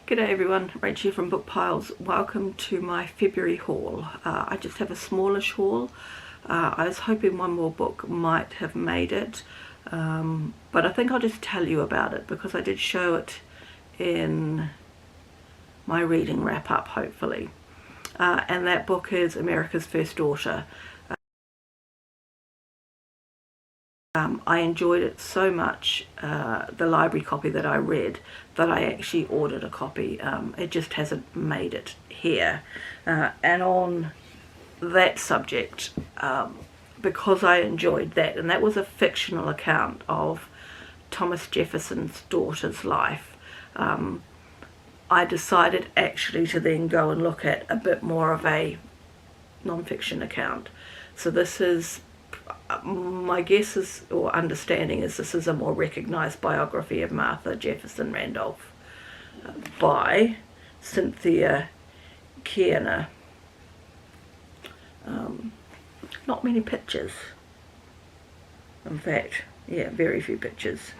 G'day everyone, Rachel from Bookpiles. Welcome to my February haul. I just have a smallish haul. I was hoping one more book might have made it, but I think I'll just tell you about it because I did show it in my reading wrap up, hopefully. And that book is America's First Daughter. I enjoyed it so much, the library copy that I read, that I actually ordered a copy. It just hasn't made it here. And on that subject, because I enjoyed that, and that was a fictional account of Thomas Jefferson's daughter's life, I decided actually to then go and look at a bit more of a non-fiction account. So this is, my guess is, or understanding is, this is a more recognised biography of Martha Jefferson Randolph by Cynthia Kierner. Not many pictures. In fact, yeah, very few pictures.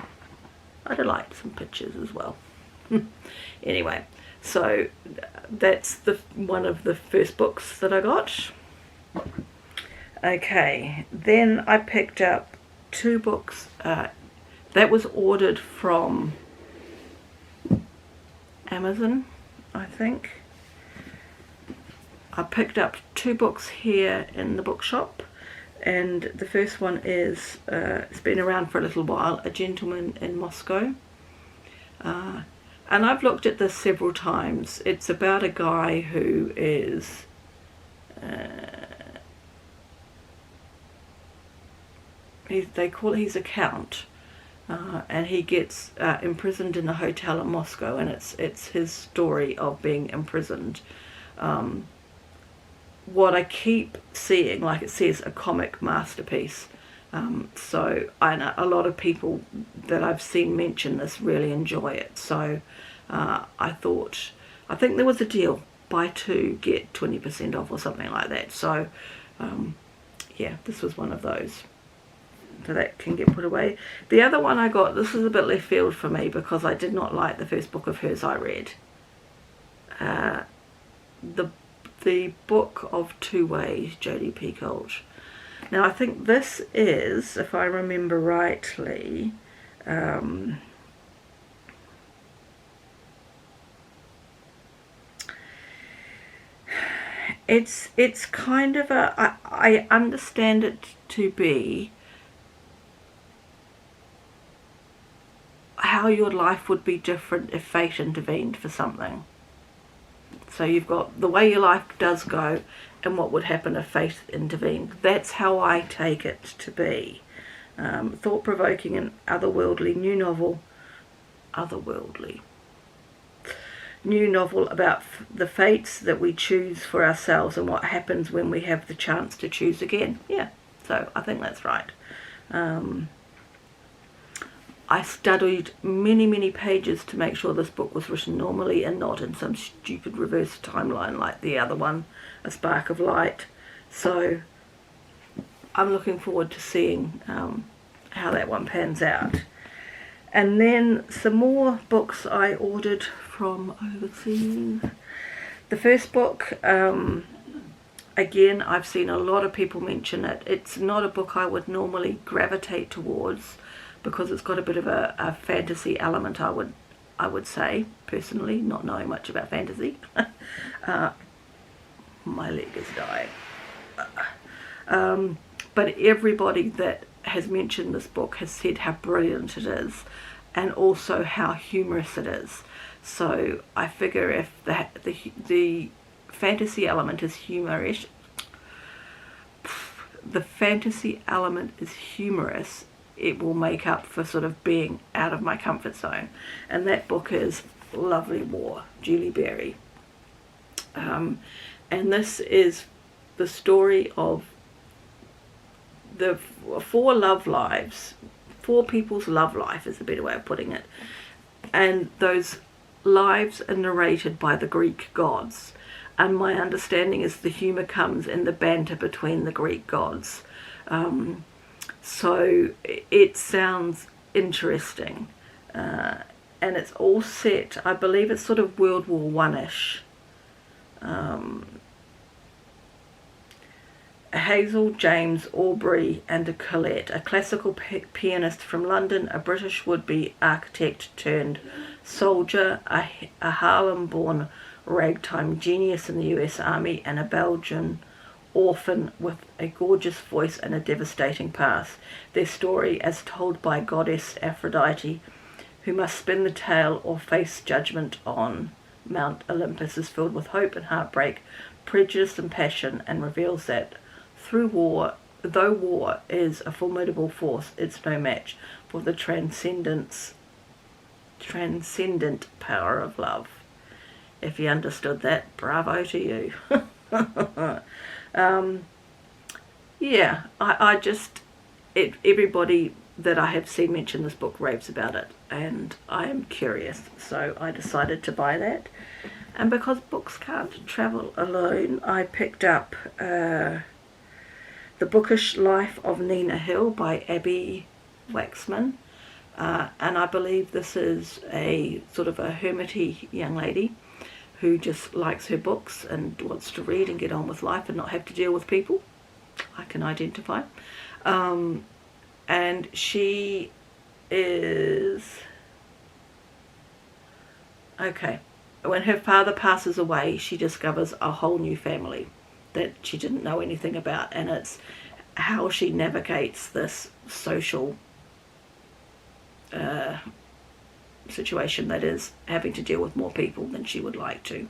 I'd have liked some pictures as well. Anyway, so that's one of the first books that I got. Okay, then I picked up two books that was ordered from Amazon, I think. I picked up two books here in the bookshop, and the first one is, it's been around for a little while, A Gentleman in Moscow. And I've looked at this several times. It's about a guy who is he's a count, and he gets imprisoned in a hotel in Moscow, and it's his story of being imprisoned. What I keep seeing, like it says, a comic masterpiece. So I know a lot of people that I've seen mention this really enjoy it. So I think there was a deal, buy two get 20% off or something like that. So yeah, this was one of those. So that can get put away. The other one I got, this is a bit left field for me because I did not like the first book of hers I read. The Book of Two Ways, Jodi Picoult. Now I think this is, if I remember rightly, it's kind of a, I understand it to be how your life would be different if fate intervened for something. So you've got the way your life does go and what would happen if fate intervened. That's how I take it to be. Thought-provoking and otherworldly new novel about the fates that we choose for ourselves and what happens when we have the chance to choose again. Yeah, so I think that's right. I studied many pages to make sure this book was written normally and not in some stupid reverse timeline like the other one, A Spark of Light. So I'm looking forward to seeing how that one pans out. And then some more books I ordered from overseas. The first book, again, I've seen a lot of people mention it. It's not a book I would normally gravitate towards, because it's got a bit of a fantasy element, I would say, personally, not knowing much about fantasy. My leg is dying. But everybody that has mentioned this book has said how brilliant it is, and also how humorous it is. So I figure if the fantasy element is humorous, it will make up for sort of being out of my comfort zone. And that book is Lovely War, Julie Berry. And this is the story of the four people's love life is a better way of putting it. And those lives are narrated by the Greek gods. And my understanding is the humour comes in the banter between the Greek gods. So it sounds interesting, and it's all set, I believe it's sort of World War One-ish. Hazel James Aubrey and Colette, a classical pianist from London, a British would-be architect turned soldier, a Harlem-born ragtime genius in the US Army, and a Belgian orphan with a gorgeous voice and a devastating past. Their story, as told by goddess Aphrodite, who must spin the tale or face judgment on Mount Olympus, is filled with hope and heartbreak, prejudice and passion, and reveals that though war is a formidable force, it's no match for the transcendent power of love. If you understood that, bravo to you. Yeah, I just, everybody that I have seen mention this book raves about it, and I am curious, so I decided to buy that. And because books can't travel alone, I picked up The Bookish Life of Nina Hill by Abby Waxman, and I believe this is a sort of a hermity young lady who just likes her books and wants to read and get on with life and not have to deal with people. I can identify. And she is... okay. When her father passes away, she discovers a whole new family that she didn't know anything about, and it's how she navigates this social situation that is having to deal with more people than she would like to.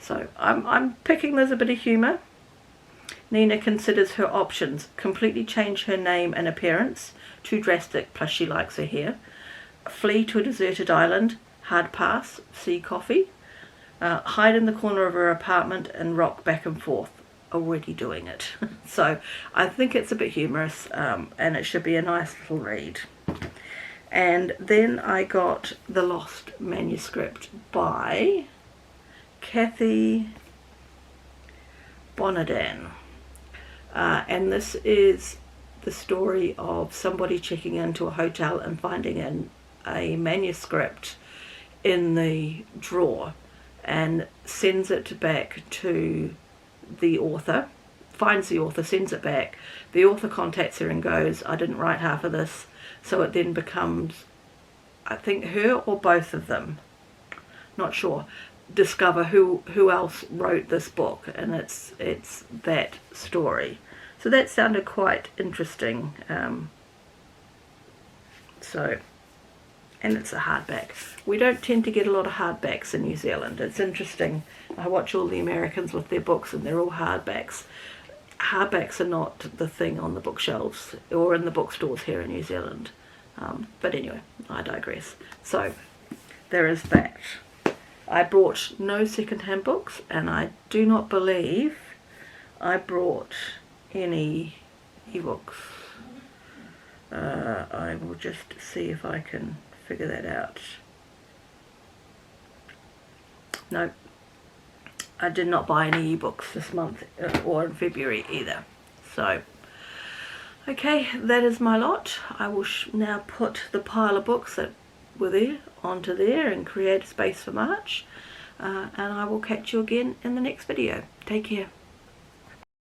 So I'm picking there's a bit of humour. Nina considers her options: completely change her name and appearance, too drastic, plus she likes her hair; flee to a deserted island, hard pass; see coffee; hide in the corner of her apartment and rock back and forth, already doing it. So I think it's a bit humorous, and it should be a nice little read. And then I got The Lost Manuscript by Kathy Bonadan. And this is the story of somebody checking into a hotel and finding a manuscript in the drawer, and sends it back to the author, finds the author, sends it back. The author contacts her and goes, I didn't write half of this. So it then becomes, I think, her or both of them, not sure, discover who else wrote this book, and it's that story. So that sounded quite interesting. And it's a hardback. We don't tend to get a lot of hardbacks in New Zealand. It's interesting. I watch all the Americans with their books and they're all hardbacks. Hardbacks are not the thing on the bookshelves or in the bookstores here in New Zealand. But anyway, I digress. So there is that. I brought no second-hand books, and I do not believe I brought any ebooks. I will just see if I can figure that out. No, I did not buy any ebooks this month or in February either. So, okay, that is my lot. I will now put the pile of books that were there onto there and create a space for March. And I will catch you again in the next video. Take care.